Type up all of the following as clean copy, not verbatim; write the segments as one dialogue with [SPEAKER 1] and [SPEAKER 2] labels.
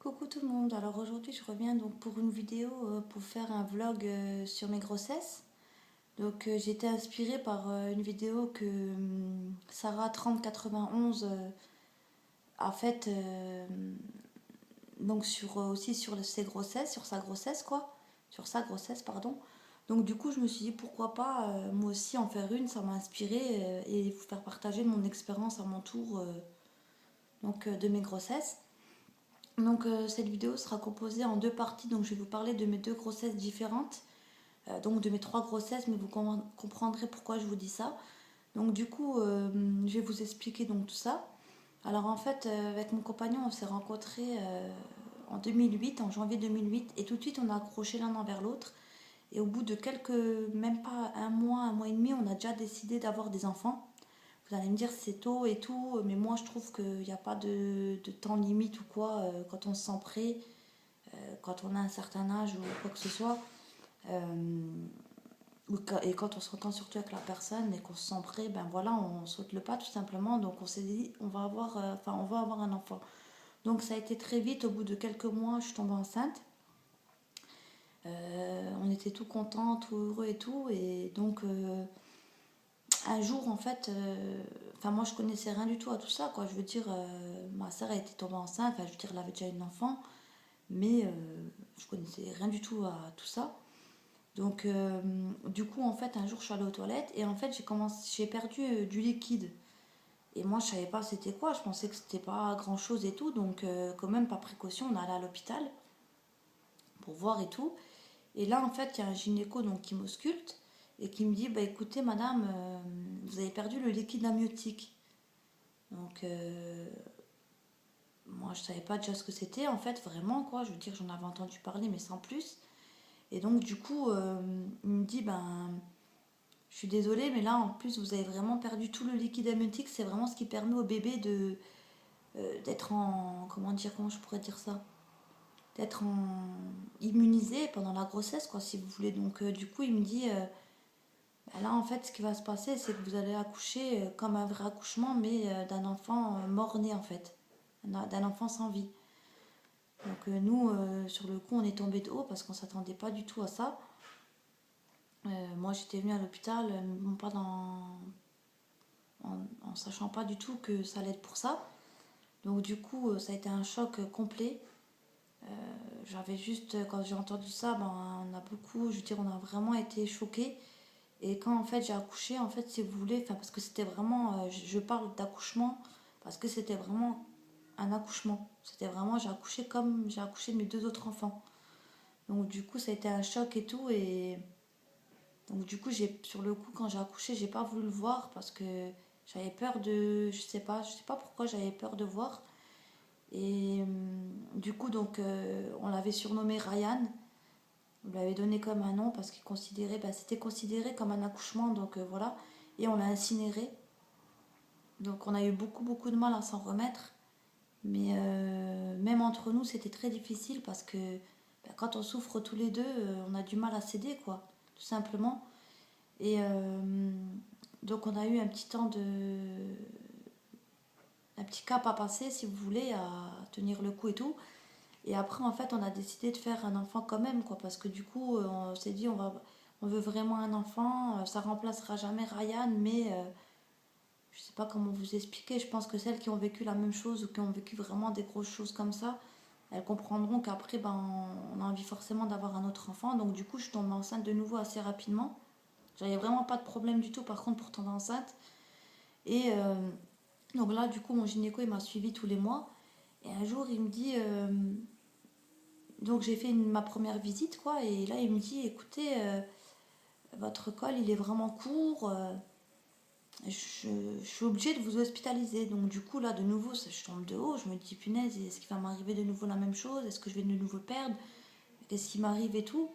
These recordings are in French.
[SPEAKER 1] Coucou tout le monde, alors aujourd'hui je reviens donc pour une vidéo pour faire un vlog sur mes grossesses. Donc j'ai été inspirée par une vidéo que Sarah 3091 a faite donc aussi sur ses grossesses, sur sa grossesse quoi, sur sa grossesse pardon. Donc du coup je me suis dit pourquoi pas moi aussi en faire une, ça m'a inspirée et vous faire partager mon expérience à mon tour de mes grossesses. Donc cette vidéo sera composée en deux parties, donc je vais vous parler de mes deux grossesses différentes, donc de mes trois grossesses, mais vous comprendrez pourquoi je vous dis ça. Donc du coup, je vais vous expliquer donc tout ça. Alors en fait, avec mon compagnon, on s'est rencontrés en 2008, en janvier 2008, et tout de suite on a accroché l'un envers l'autre. Et au bout de même pas un mois et demi, on a déjà décidé d'avoir des enfants. Vous allez me dire c'est tôt et tout, mais moi je trouve qu'il n'y a pas de temps limite ou quoi quand on se sent prêt, quand on a un certain âge ou quoi que ce soit. Euh, et quand on s'entend surtout avec la personne et qu'on se sent prêt, ben voilà, on saute le pas tout simplement. Donc on s'est dit on va avoir un enfant. Donc ça a été très vite, au bout de quelques mois, je suis tombée enceinte. On était tout contents, tout heureux et tout. Et donc un jour en fait, moi je connaissais rien du tout à tout ça quoi. Je veux dire, ma soeur a été tombée enceinte, enfin je veux dire elle avait déjà une enfant, mais je connaissais rien du tout à tout ça. Donc du coup en fait un jour je suis allée aux toilettes et en fait j'ai perdu du liquide. Et moi je savais pas c'était quoi, je pensais que c'était pas grand chose et tout, donc quand même par précaution on allait à l'hôpital pour voir et tout. Et là en fait il y a un gynéco donc qui m'ausculte et qui me dit bah écoutez madame, vous avez perdu le liquide amniotique. Donc moi je savais pas déjà ce que c'était en fait vraiment quoi, je veux dire j'en avais entendu parler mais sans plus. Et donc du coup il me dit ben je suis désolée, mais là, en plus, vous avez vraiment perdu tout le liquide amniotique. C'est vraiment ce qui permet au bébé d'être en... comment je pourrais dire ça? D'être immunisé pendant la grossesse, quoi, si vous voulez. Donc, du coup, il me dit, bah là, en fait, ce qui va se passer, c'est que vous allez accoucher comme un vrai accouchement, mais d'un enfant mort-né, en fait. D'un enfant sans vie. Donc, nous, sur le coup, on est tombé de haut parce qu'on s'attendait pas du tout à ça. Moi, j'étais venue à l'hôpital, non pas en sachant pas du tout que ça allait être pour ça. Donc du coup, ça a été un choc complet. J'avais juste, quand j'ai entendu ça, ben, on a beaucoup, je veux dire, on a vraiment été choqués. Et quand en fait j'ai accouché, en fait, si vous voulez, enfin, parce que c'était vraiment, je parle d'accouchement, parce que c'était vraiment un accouchement. C'était vraiment, j'ai accouché comme j'ai accouché de mes deux autres enfants. Donc du coup, ça a été un choc et tout. Et donc du coup, sur le coup, quand j'ai accouché, j'ai pas voulu le voir parce que j'avais peur de, je sais pas pourquoi j'avais peur de voir. Et du coup, donc, on l'avait surnommé Ryan. On lui avait donné comme un nom parce qu'il considérait, bah, c'était considéré comme un accouchement, donc voilà. Et on l'a incinéré. Donc on a eu beaucoup, beaucoup de mal à s'en remettre. Mais même entre nous, c'était très difficile parce que bah, quand on souffre tous les deux, on a du mal à céder, quoi, tout simplement. Et donc on a eu un petit cap à passer, si vous voulez, à tenir le coup et tout. Et après, en fait, on a décidé de faire un enfant quand même, quoi, parce que du coup, on s'est dit, on veut vraiment un enfant, ça remplacera jamais Ryan, mais je sais pas comment vous expliquer, je pense que celles qui ont vécu la même chose ou qui ont vécu vraiment des grosses choses comme ça, elles comprendront qu'après, ben, on a envie forcément d'avoir un autre enfant. Donc du coup, je suis tombée enceinte de nouveau assez rapidement. J'avais vraiment pas de problème du tout, par contre, pour tomber enceinte. Et donc là, du coup, mon gynéco, il m'a suivi tous les mois. Et un jour, il me dit, donc j'ai fait ma première visite, quoi, et là il me dit, écoutez, votre col il est vraiment court, je suis obligée de vous hospitaliser. Donc du coup là de nouveau, je tombe de haut, je me dis, punaise, est-ce qu'il va m'arriver de nouveau la même chose? Est-ce que je vais de nouveau perdre? Qu'est-ce qui m'arrive et tout?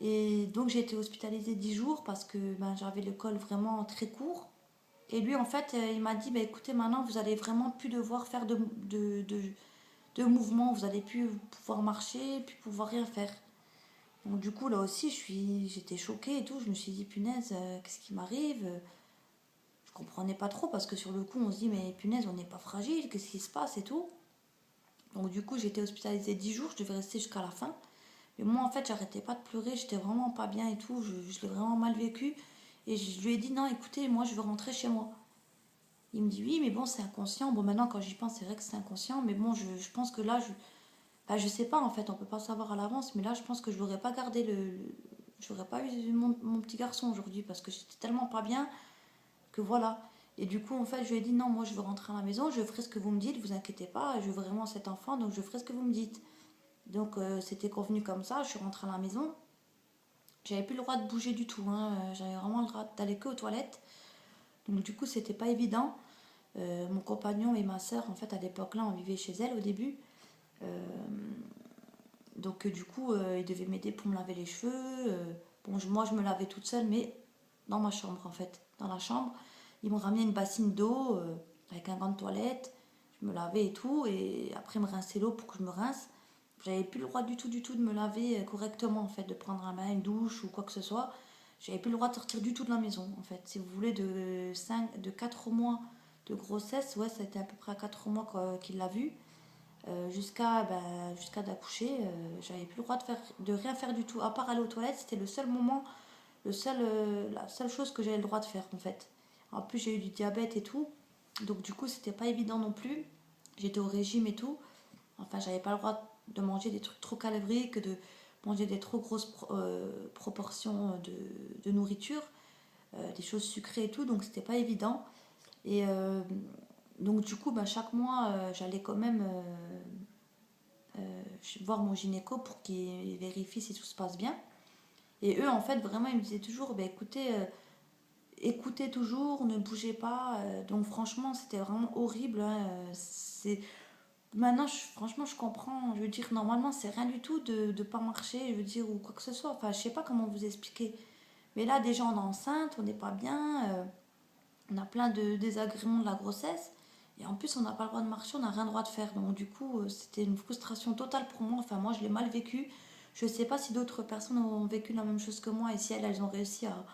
[SPEAKER 1] Et donc j'ai été hospitalisée 10 jours parce que ben, j'avais le col vraiment très court. Et lui en fait, il m'a dit, bah, écoutez, maintenant vous allez vraiment plus devoir faire de mouvements, vous allez plus pouvoir marcher, plus pouvoir rien faire. Donc du coup là aussi j'étais choquée et tout, je me suis dit punaise, qu'est-ce qui m'arrive? Je comprenais pas trop parce que sur le coup on se dit mais punaise on n'est pas fragile, qu'est-ce qui se passe et tout. Donc du coup, j'étais hospitalisée 10 jours, je devais rester jusqu'à la fin. Mais moi, en fait, j'arrêtais pas de pleurer, j'étais vraiment pas bien et tout, je l'ai vraiment mal vécu. Et je lui ai dit, non, écoutez, moi, je veux rentrer chez moi. Il me dit, oui, mais bon, c'est inconscient. Bon, maintenant, quand j'y pense, c'est vrai que c'est inconscient, mais bon, je pense que là, enfin, je sais pas, en fait, on peut pas savoir à l'avance, mais là, je pense que je l'aurais pas gardé je n'aurais pas eu mon petit garçon aujourd'hui parce que j'étais tellement pas bien que voilà. Et du coup, en fait, je lui ai dit non, moi je veux rentrer à la maison, je ferai ce que vous me dites, vous inquiétez pas, je veux vraiment cet enfant, donc je ferai ce que vous me dites. Donc c'était convenu comme ça, je suis rentrée à la maison. J'avais plus le droit de bouger du tout, hein. J'avais vraiment le droit d'aller que aux toilettes. Donc du coup, c'était pas évident. Mon compagnon et ma soeur, en fait, à l'époque-là, on vivait chez elle au début. Euh, donc du coup, ils devaient m'aider pour me laver les cheveux. Bon, moi, je me lavais toute seule, mais dans ma chambre, en fait. Dans la chambre, ils m'ont ramené une bassine d'eau avec un gant de toilette. Je me lavais et tout, et après, ils me rinçaient l'eau pour que je me rince. J'avais plus le droit du tout de me laver correctement, en fait, de prendre un bain, une douche ou quoi que ce soit. J'avais plus le droit de sortir du tout de la maison, en fait. Si vous voulez, de 4 mois de grossesse, ouais, ça a été à peu près à 4 mois qu'il l'a vu. Jusqu'à d'accoucher, j'avais plus le droit de rien faire du tout, à part aller aux toilettes. C'était le seul moment, la seule chose que j'avais le droit de faire en fait. En plus, j'ai eu du diabète et tout, donc du coup, c'était pas évident non plus. J'étais au régime et tout. Enfin, j'avais pas le droit de manger des trucs trop caloriques, de manger des trop grosses proportions de nourriture, des choses sucrées et tout, donc c'était pas évident. Et donc du coup, chaque mois, j'allais quand même voir mon gynéco pour qu'il vérifie si tout se passe bien. Et eux, en fait, vraiment, ils me disaient toujours, écoutez, écoutez toujours, ne bougez pas. Donc franchement, c'était vraiment horrible, hein. Maintenant, franchement, je comprends. Je veux dire, normalement, c'est rien du tout de ne pas marcher, je veux dire, ou quoi que ce soit. Enfin, je sais pas comment vous expliquer. Mais là, déjà, on est enceinte, on n'est pas bien, on a plein de désagréments de la grossesse. Et en plus, on n'a pas le droit de marcher, on n'a rien le droit de faire. Donc, du coup, c'était une frustration totale pour moi. Enfin, moi, je l'ai mal vécu. Je ne sais pas si d'autres personnes ont vécu la même chose que moi et si elles ont réussi à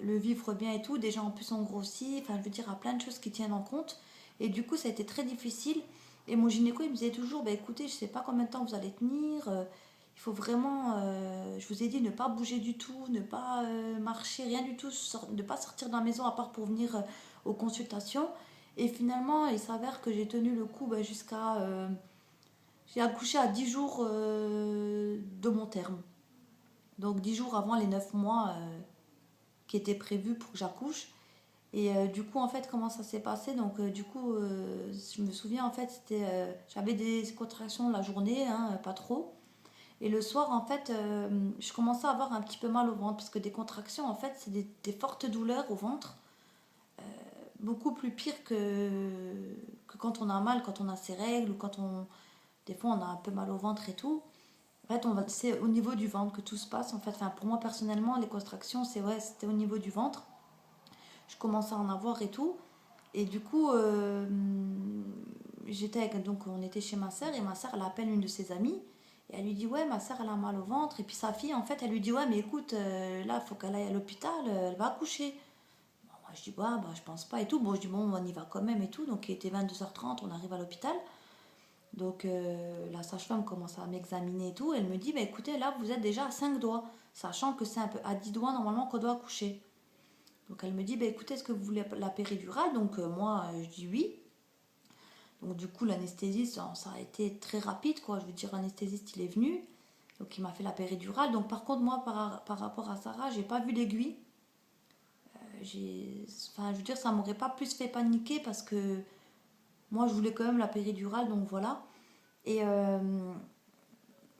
[SPEAKER 1] le vivre bien et tout. Déjà, en plus, on grossit. Enfin, je veux dire, à plein de choses qui tiennent en compte. Et du coup, ça a été très difficile. Et mon gynéco, il me disait toujours, écoutez, je ne sais pas combien de temps vous allez tenir. Il faut vraiment, je vous ai dit, ne pas bouger du tout, ne pas marcher, rien du tout, ne pas sortir de la maison à part pour venir aux consultations. Et finalement, il s'avère que j'ai tenu le coup jusqu'à... j'ai accouché à 10 jours de mon terme. Donc 10 jours avant les 9 mois qui étaient prévus pour que j'accouche. Et du coup, en fait, comment ça s'est passé? Donc, du coup, je me souviens, en fait, j'avais des contractions la journée, hein, pas trop. Et le soir, en fait, je commençais à avoir un petit peu mal au ventre parce que des contractions, en fait, c'est des fortes douleurs au ventre, beaucoup plus pire que quand on a mal, quand on a ses règles ou des fois, on a un peu mal au ventre et tout. En fait, c'est au niveau du ventre que tout se passe. En fait, enfin, pour moi personnellement, les contractions, c'était au niveau du ventre. Je commençais à en avoir et tout. Et du coup, donc on était chez ma sœur et ma sœur, elle appelle une de ses amies. Et elle lui dit, ouais, ma sœur, elle a mal au ventre. Et puis sa fille, en fait, elle lui dit, ouais, mais écoute, là, il faut qu'elle aille à l'hôpital, elle va accoucher. Bon, moi, je dis, je pense pas et tout. Bon, je dis, bon, on y va quand même et tout. Donc, il était 22h30, on arrive à l'hôpital. Donc, la sage-femme commence à m'examiner et tout. Elle me dit, écoutez, là, vous êtes déjà à 5 doigts, sachant que c'est un peu à 10 doigts normalement qu'on doit accoucher. Donc, elle me dit, écoutez, est-ce que vous voulez la péridurale? Donc, moi, je dis oui. Donc du coup, l'anesthésie, ça a été très rapide, quoi. Je veux dire, l'anesthésiste, il est venu. Donc il m'a fait la péridurale. Donc par contre, moi, par rapport à Sarah, j'ai pas vu l'aiguille. Enfin, je veux dire, ça m'aurait pas plus fait paniquer parce que moi, je voulais quand même la péridurale, donc voilà. Et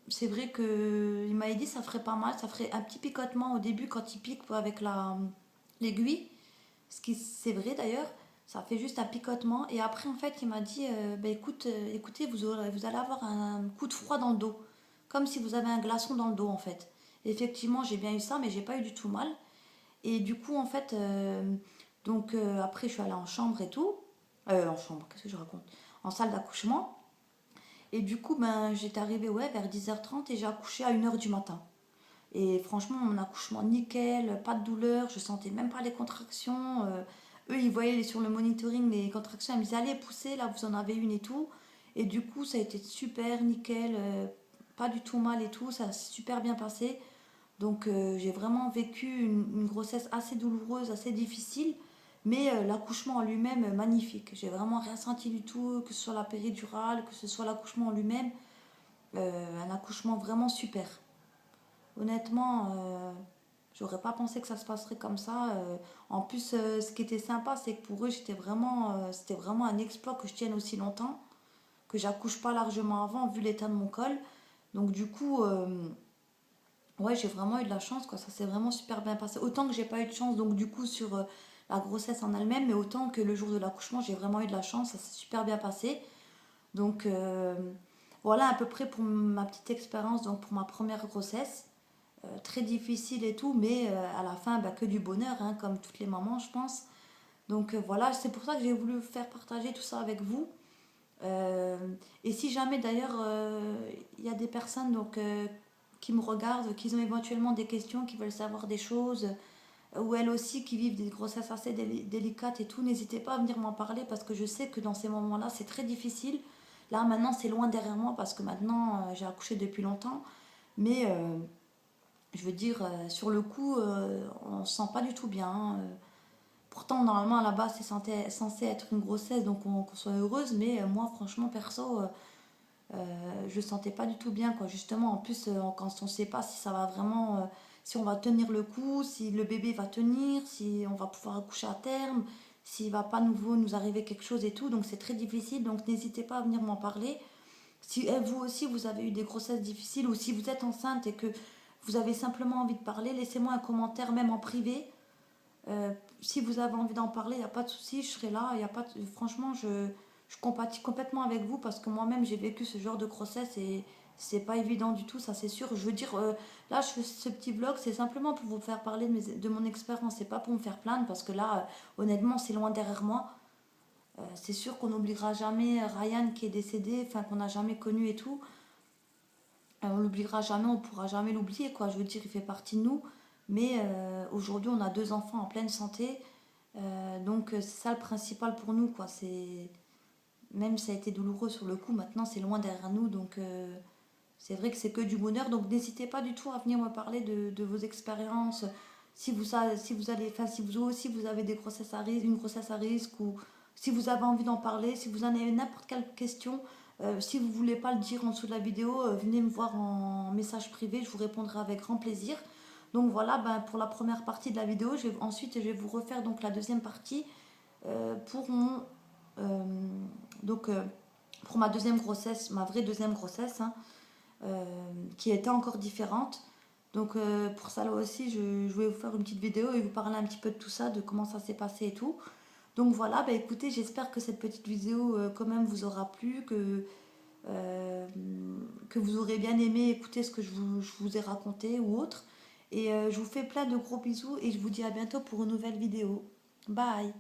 [SPEAKER 1] c'est vrai que il m'avait dit ça ferait pas mal, ça ferait un petit picotement au début quand il pique avec l'aiguille. Ce qui c'est vrai d'ailleurs, ça fait juste un picotement. Et après, en fait, il m'a dit écoutez, vous allez avoir un coup de froid dans le dos, comme si vous avez un glaçon dans le dos en fait. Et effectivement, j'ai bien eu ça, mais j'ai pas eu du tout mal. Et du coup, en fait, après, je suis allée en chambre et tout. En chambre, qu'est-ce que je raconte? En salle d'accouchement. Et du coup, j'étais arrivée vers 10h30 et j'ai accouché à 1h du matin. Et franchement, mon accouchement nickel, pas de douleur, je sentais même pas les contractions. Eux, ils voyaient sur le monitoring les contractions, ils me disaient allez, poussez, là vous en avez une et tout. Et du coup, ça a été super, nickel, pas du tout mal et tout, ça s'est super bien passé. Donc j'ai vraiment vécu une grossesse assez douloureuse, assez difficile, mais l'accouchement en lui-même, magnifique. J'ai vraiment rien senti du tout, que ce soit la péridurale, que ce soit l'accouchement en lui-même, un accouchement vraiment super. Honnêtement, j'aurais pas pensé que ça se passerait comme ça. En plus, ce qui était sympa, c'est que pour eux, c'était vraiment un exploit que je tienne aussi longtemps, que j'accouche pas largement avant, vu l'état de mon col. Donc du coup, ouais, j'ai vraiment eu de la chance, quoi. Ça s'est vraiment super bien passé. Autant que j'ai pas eu de chance, donc du coup, sur la grossesse en elle-même, mais autant que le jour de l'accouchement, j'ai vraiment eu de la chance. Ça s'est super bien passé. Donc voilà à peu près pour ma petite expérience, donc pour ma première grossesse. Très difficile et tout, mais à la fin, bah, que du bonheur, hein, comme toutes les mamans, je pense. Donc voilà, c'est pour ça que j'ai voulu faire partager tout ça avec vous. Euh, et si jamais d'ailleurs il y a des personnes donc, qui me regardent, qui ont éventuellement des questions, qui veulent savoir des choses, ou elles aussi qui vivent des grossesses assez délicates et tout, n'hésitez pas à venir m'en parler parce que je sais que dans ces moments-là, c'est très difficile. Là maintenant, c'est loin derrière moi parce que maintenant, j'ai accouché depuis longtemps. Mais je veux dire, sur le coup, on ne se sent pas du tout bien, hein. Pourtant, normalement, à la base, c'est censé être une grossesse, donc qu'on soit heureuse. Mais moi, franchement, perso, je ne sentais pas du tout bien, quoi. Justement, en plus, quand on ne sait pas si ça va vraiment, si on va tenir le coup, si le bébé va tenir, si on va pouvoir accoucher à terme, s'il va pas nouveau nous arriver quelque chose et tout. Donc, c'est très difficile. Donc, n'hésitez pas à venir m'en parler. Si vous aussi, vous avez eu des grossesses difficiles ou si vous êtes enceinte et que vous avez simplement envie de parler, laissez-moi un commentaire, même en privé. Si vous avez envie d'en parler, il n'y a pas de souci, je serai là. Y a pas de- Franchement, je compatis complètement avec vous parce que moi-même, j'ai vécu ce genre de grossesse et c'est pas évident du tout, ça c'est sûr. Je veux dire, là, je fais ce petit vlog, c'est simplement pour vous faire parler de mon expérience, c'est pas pour me faire plaindre parce que là, honnêtement, c'est loin derrière moi. C'est sûr qu'on n'oubliera jamais Ryan qui est décédé, enfin qu'on n'a jamais connu et tout. On l'oubliera jamais, on pourra jamais l'oublier, quoi. Je veux dire, il fait partie de nous. Mais aujourd'hui, on a deux enfants en pleine santé. Donc c'est ça le principal pour nous, quoi. Même si ça a été douloureux sur le coup, maintenant c'est loin derrière nous. Donc c'est vrai que c'est que du bonheur. Donc n'hésitez pas du tout à venir me parler de vos expériences. Si vous allez, enfin, si vous aussi vous avez des grossesses à risque, une grossesse à risque, ou si vous avez envie d'en parler, si vous en avez n'importe quelle question, si vous voulez pas le dire en dessous de la vidéo, venez me voir en message privé, je vous répondrai avec grand plaisir. Donc voilà, ben, pour la première partie de la vidéo, ensuite je vais vous refaire donc la deuxième partie pour mon euh, donc pour ma deuxième grossesse, ma vraie deuxième grossesse, hein, qui était encore différente. Donc pour ça là aussi, je vais vous faire une petite vidéo et vous parler un petit peu de tout ça, de comment ça s'est passé et tout. Donc voilà, bah écoutez, j'espère que cette petite vidéo quand même vous aura plu, euh, que vous aurez bien aimé écouter ce que je vous ai raconté ou autre. Et je vous fais plein de gros bisous et je vous dis à bientôt pour une nouvelle vidéo. Bye!